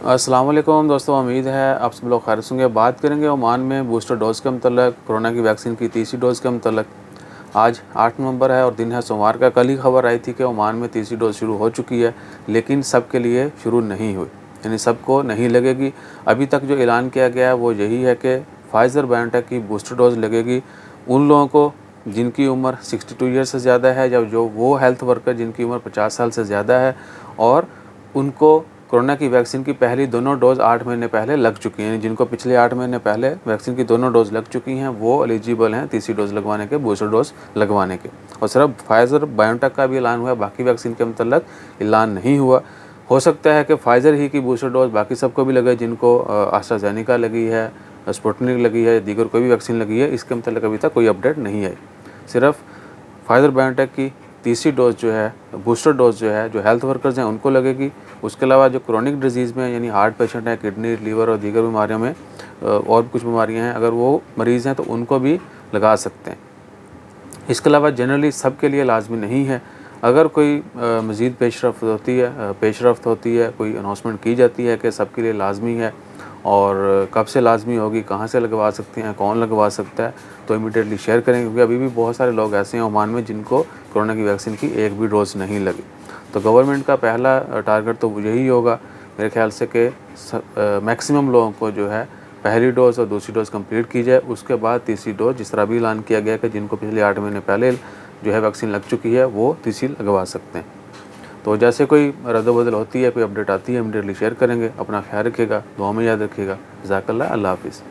अस्सलाम वालेकुम दोस्तों, उम्मीद है आप सब लोग खैरियत से होंगे। बात करेंगे ओमान में बूस्टर डोज़ के मतलब कोरोना की वैक्सीन की तीसरी डोज़ के मतलब। आज 8 नवंबर है और दिन है सोमवार का। कल ही खबर आई थी कि ओमान में तीसरी डोज़ शुरू हो चुकी है, लेकिन सबके लिए शुरू नहीं हुई, यानी सबको नहीं लगेगी। अभी तक जो ऐलान किया गया है वो यही है कि फाइज़र बायोटेक की बूस्टर डोज़ लगेगी उन लोगों को जिनकी उम्र 62 ईयर से ज़्यादा है, या जो वो हेल्थ वर्कर जिनकी उम्र 50 साल से ज़्यादा है और उनको कोरोना की वैक्सीन की पहली दोनों डोज़ 8 महीने पहले लग चुकी हैं। जिनको पिछले 8 महीने पहले वैक्सीन की दोनों डोज़ लग चुकी हैं वो एलिजिबल हैं तीसरी डोज़ लगवाने के, बूस्टर डोज़ लगवाने के। और सिर्फ फाइज़र बायोटेक का भी ऐलान हुआ है, बाकी वैक्सीन के मतलब ऐलान नहीं हुआ। हो सकता है कि फाइज़र ही की बूस्टर डोज़ बाकी सबको भी लगे, जिनको एस्ट्राज़ेनेका लगी है, स्पुतनिक लगी है, दीगर कोई भी वैक्सीन लगी है। इसके मतलब अभी तक कोई अपडेट नहीं आई। सिर्फ फाइज़र बायोटेक की तीसरी डोज़ जो है, बूस्टर डोज़ जो है, जो हेल्थ वर्कर्स हैं उनको लगेगी। उसके अलावा जो क्रोनिक डिजीज़ में यानी हार्ट पेशेंट हैं, किडनी, लीवर और दीगर बीमारियों में और भी कुछ बीमारियां हैं, अगर वो मरीज़ हैं तो उनको भी लगा सकते हैं। इसके अलावा जनरली सबके लिए लाजमी नहीं है। अगर कोई मज़ीद पेशरफ्त होती है, कोई अनाउंसमेंट की जाती है कि सबके लिए लाजमी है और कब से लाजमी होगी, कहाँ से लगवा सकते हैं, कौन लगवा सकता है, तो इमीडिएटली शेयर करें, क्योंकि अभी भी बहुत सारे लोग ऐसे हैं ओमान में जिनको कोरोना की वैक्सीन की एक भी डोज़ नहीं लगी। तो गवर्नमेंट का पहला टारगेट तो यही होगा मेरे ख्याल से कि मैक्सिमम लोगों को जो है पहली डोज़ और दूसरी डोज़ कंप्लीट की जाए। उसके बाद तीसरी डोज़, जिस तरह भी ऐलान किया गया कि जिनको पिछले 8 महीने पहले जो है वैक्सीन लग चुकी है वो तीसरी लगवा सकते हैं। तो जैसे कोई रद्द-बदल होती है, कोई अपडेट आती है, इमीडिएटली शेयर करेंगे। अपना ख्याल रखिएगा, दुआ में याद रखिएगा। जज़ाकल्लाह, अल्लाह हाफ़िज़।